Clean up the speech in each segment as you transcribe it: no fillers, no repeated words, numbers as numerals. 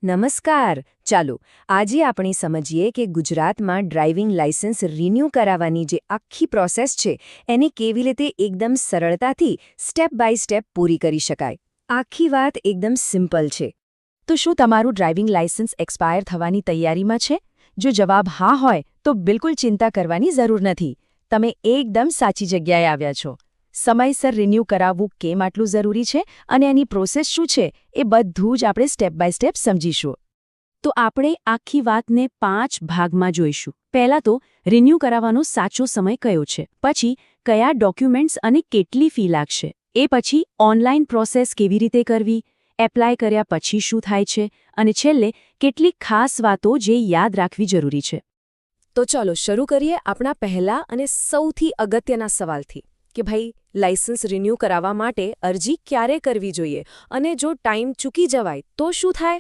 નમસ્કાર. ચાલો આજે આપણે સમજીએ કે ગુજરાતમાં ડ્રાઇવિંગ લાયસન્સ રિન્યૂ કરાવવાની જે આખી પ્રોસેસ છે એને કેવી રીતે એકદમ સરળતાથી સ્ટેપ બાય સ્ટેપ પૂરી કરી શકાય. આખી વાત એકદમ સિમ્પલ છે. તો શું તમારું ડ્રાઇવિંગ લાયસન્સ એક્સપાયર થવાની તૈયારીમાં છે? જો જવાબ હા હોય તો બિલકુલ ચિંતા કરવાની જરૂર નથી. તમે એકદમ સાચી જગ્યાએ આવ્યા છો. સમયસર રિન્યૂ કરાવવું કેમ આટલું જરૂરી છે અને એની પ્રોસેસ શું છે એ બધું જ આપણે સ્ટેપ બાય સ્ટેપ સમજીશું. તો આપણે આખી વાતને 5 ભાગમાં જોઈશું. પહેલાં તો રિન્યૂ કરાવવાનો સાચો સમય કયો છે, પછી કયા ડોક્યુમેન્ટ્સ અને કેટલી ફી લાગશે, એ પછી ઓનલાઈન પ્રોસેસ કેવી રીતે કરવી, એપ્લાય કર્યા પછી શું થાય છે અને છેલ્લે કેટલીક ખાસ વાતો જે યાદ રાખવી જરૂરી છે. તો ચાલો શરૂ કરીએ આપણા પહેલા અને સૌથી અગત્યના સવાલથી કે ભાઈ લાયસન્સ રિન્યૂ કરાવવા માટે અરજી ક્યારે કરવી જોઈએ અને જો ટાઈમ ચૂકી જવાય તો શું થાય?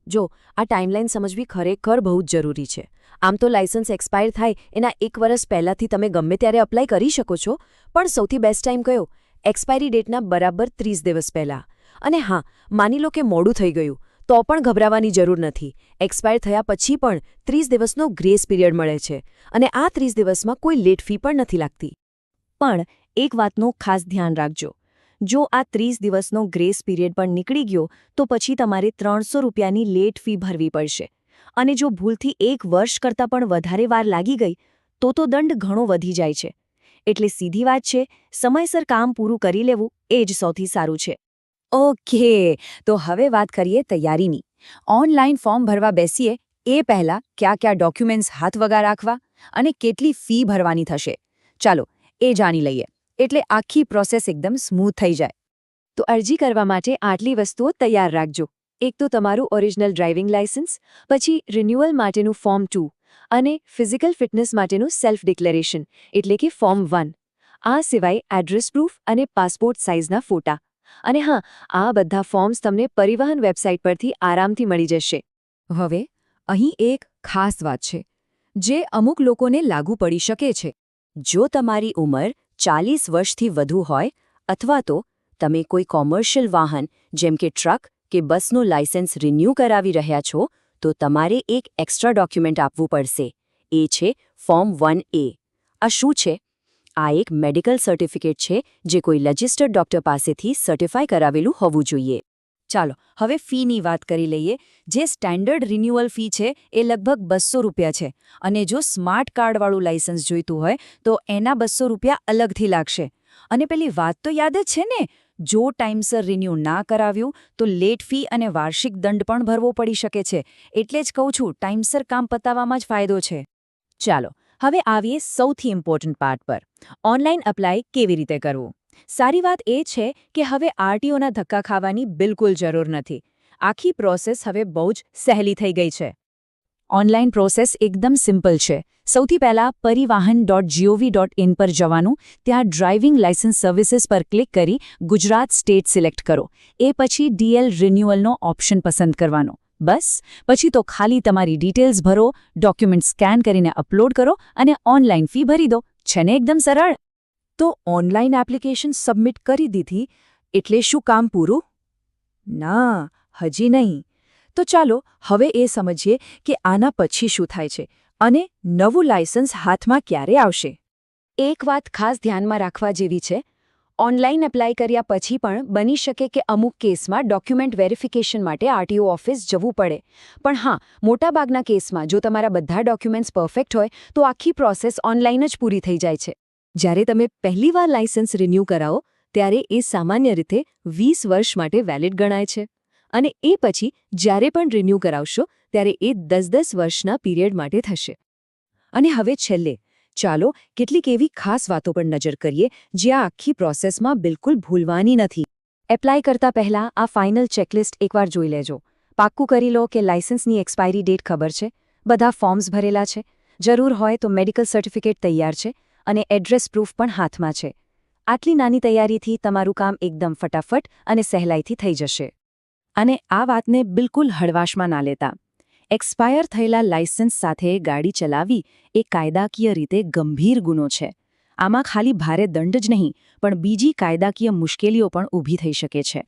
જો આ ટાઈમલાઈન સમજવી ખરેખર બહુ જ જરૂરી છે. આમ તો લાયસન્સ એક્સપાયર થાય એના 1 વર્ષ પહેલાંથી તમે ગમે ત્યારે અપ્લાય કરી શકો છો, પણ સૌથી બેસ્ટ ટાઈમ કયો? એક્સપાયરી ડેટના બરાબર 30 દિવસ પહેલાં. અને હા, માની લો કે મોડું થઈ ગયું તો પણ ગભરાવાની જરૂર નથી. એક્સપાયર થયા પછી પણ 30 દિવસનો ગ્રેસ પીરિયડ મળે છે અને આ 30 દિવસમાં કોઈ લેટ ફી પણ નથી લાગતી. પણ એક વાતનું ખાસ ધ્યાન રાખજો. જો આ 30 દિવસનો ગ્રેસ પીરિયડ પણ નીકળી ગયો તો પછી તમારે 300 રૂપિયાની લેટ ફી ભરવી પડશે. અને જો ભૂલથી 1 વર્ષ કરતાં પણ વધારે વાર લાગી ગઈ તો દંડ ઘણો વધી જાય છે. એટલે સીધી વાત છે, સમયસર કામ પૂરું કરી લેવું એ જ સૌથી સારું છે. ઓકે, તો હવે વાત કરીએ તૈયારીની. ઓનલાઈન ફોર્મ ભરવા બેસીએ એ પહેલાં કયા ડોક્યુમેન્ટ્સ હાથ વગા રાખવા અને કેટલી ફી ભરવાની થશે, ચાલો એ જાણી લઈએ. એટલે આખી પ્રોસેસ એકદમ સ્મૂથ થઈ જાય. તો અરજી કરવા માટે આટલી વસ્તુઓ તૈયાર રાખજો. એક તો તમારું ઓરિજિનલ ડ્રાઇવિંગ લાયસન્સ, પછી રિન્યુઅલ માટેનું ફોર્મ 2 અને ફિઝિકલ ફિટનેસ માટેનું સેલ્ફ ડિક્લેરેશન એટલે કે ફોર્મ 1. આ સિવાય એડ્રેસ પ્રૂફ અને પાસપોર્ટ સાઇઝના ફોટા. અને હા, આ બધા ફોર્મ્સ તમને પરિવહન વેબસાઇટ પરથી આરામથી મળી જશે. હવે અહીં એક ખાસ વાત છે જે અમુક લોકોને લાગુ પડી શકે છે. જો તમારી ઉંમર 40 વર્ષથી વધુ હોય અથવા તો તમે કોઈ કોમર્શિયલ વાહન જેમ કે ટ્રક કે બસનું લાયસન્સ રિન્યૂ કરાવી રહ્યા છો તો તમારે એક એક્સ્ટ્રા ડોક્યુમેન્ટ આપવું પડશે. એ છે ફોર્મ 1A. આ શું છે? આ એક મેડિકલ સર્ટિફિકેટ છે જે કોઈ રજિસ્ટર્ડ ડોક્ટર પાસેથી સર્ટિફાય કરાવેલું હોવું જોઈએ. ચાલો હવે ફીની વાત કરી લઈએ. જે સ્ટેન્ડર્ડ રિન્યુઅલ ફી છે એ લગભગ 200 રૂપિયા છે અને જો સ્માર્ટ કાર્ડવાળું લાયસન્સ જોઈતું હોય તો એના 200 રૂપિયા અલગથી લાગશે. અને પેલી વાત તો યાદ જ છે ને, જો ટાઈમસર રિન્યૂ ના કરાવ્યું તો લેટ ફી અને વાર્ષિક દંડ પણ ભરવો પડી શકે છે. એટલે જ કહું છું, ટાઈમસર કામ પતાવવામાં જ ફાયદો છે. ચાલો હવે આવીએ સૌથી ઇમ્પોર્ટન્ટ પાર્ટ પર. ઓનલાઈન અપ્લાય કેવી રીતે કરવું? સારી વાત એ છે કે હવે આરટીઓના ધક્કા ખાવાની બિલકુલ જરૂર નથી. આખી પ્રોસેસ હવે બહુ જ સહેલી થઈ ગઈ છે. ઓનલાઈન પ્રોસેસ એકદમ સિમ્પલ છે. સૌથી પહેલાં પરિવાહન.gov.in પર જવાનું, ત્યાં ડ્રાઇવિંગ લાયસન્સ સર્વિસીસ પર ક્લિક કરી ગુજરાત સ્ટેટ સિલેક્ટ કરો. એ પછી ડીએલ રિન્યુઅલનો ઓપ્શન પસંદ કરવાનો. બસ પછી તો ખાલી તમારી ડિટેલ્સ ભરો, ડોક્યુમેન્ટ સ્કેન કરીને અપલોડ કરો અને ઓનલાઈન ફી ભરી દો. છે ને એકદમ સરળ? તો ઓનલાઈન એપ્લિકેશન સબમિટ કરી દીધી એટલે શું કામ પૂરું? ના, હજી નહીં. તો ચાલો હવે એ સમજીએ કે આના પછી શું થાય છે અને નવું લાયસન્સ હાથમાં ક્યારે આવશે. એક વાત ખાસ ધ્યાનમાં રાખવા જેવી છે. ઓનલાઈન એપ્લાય કર્યા પછી પણ બની શકે કે અમુક કેસમાં ડોક્યુમેન્ટ વેરિફિકેશન માટે આરટીઓ ઓફિસ જવું પડે. પણ હા, મોટાભાગના કેસમાં જો તમારા બધા ડોક્યુમેન્ટ્સ પરફેક્ટ હોય તો આખી પ્રોસેસ ઓનલાઈન જ પૂરી થઈ જાય છે. જ્યારે તમે પહેલીવાર લાયસન્સ રિન્યૂ કરાવો ત્યારે એ સામાન્ય રીતે 20 વર્ષ માટે વેલિડ ગણાય છે અને એ પછી જ્યારે પણ રિન્યૂ કરાવશો ત્યારે એ 10-10 વર્ષના પીરિયડ માટે થશે. અને હવે છેલ્લે ચાલો કેટલીક એવી ખાસ વાતો પર નજર કરીએ જે આ આખી પ્રોસેસમાં બિલકુલ ભૂલવાની નથી. એપ્લાય કરતા પહેલાં આ ફાઇનલ ચેકલિસ્ટ એકવાર જોઈ લેજો. પાક્કું કરી લો કે લાયસન્સની એક્સપાયરી ડેટ ખબર છે, બધા ફોર્મ્સ ભરેલા છે, જરૂર હોય તો મેડિકલ સર્ટિફિકેટ તૈયાર છે અને એડ્રેસ પ્રૂફ પણ હાથમાં છે. આટલી નાની તૈયારીથી તમારું કામ એકદમ ફટાફટ અને સહેલાઈથી થઈ જશે. અને આ વાતને બિલકુલ હળવાશમાં ના લેતા. એક્સપાયર થયેલા લાયસન્સ સાથે ગાડી ચલાવવી એ કાયદાકીય રીતે ગંભીર ગુનો છે. આમાં ખાલી ભારે દંડ જ નહીં પણ બીજી કાયદાકીય મુશ્કેલીઓ પણ ઊભી થઈ શકે છે.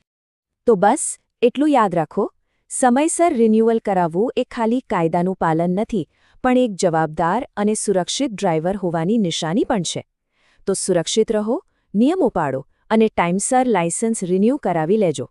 તો બસ એટલું યાદ રાખો, સમયસર રિન્યુઅલ કરાવવું એ ખાલી કાયદાનું પાલન નથી, પણ એક જવાબદાર અને સુરક્ષિત ડ્રાઈવર હોવાની નિશાની પણ છે. તો સુરક્ષિત રહો, નિયમો પાળો અને ટાઈમસર લાયસન્સ રિન્યૂ કરાવી લેજો.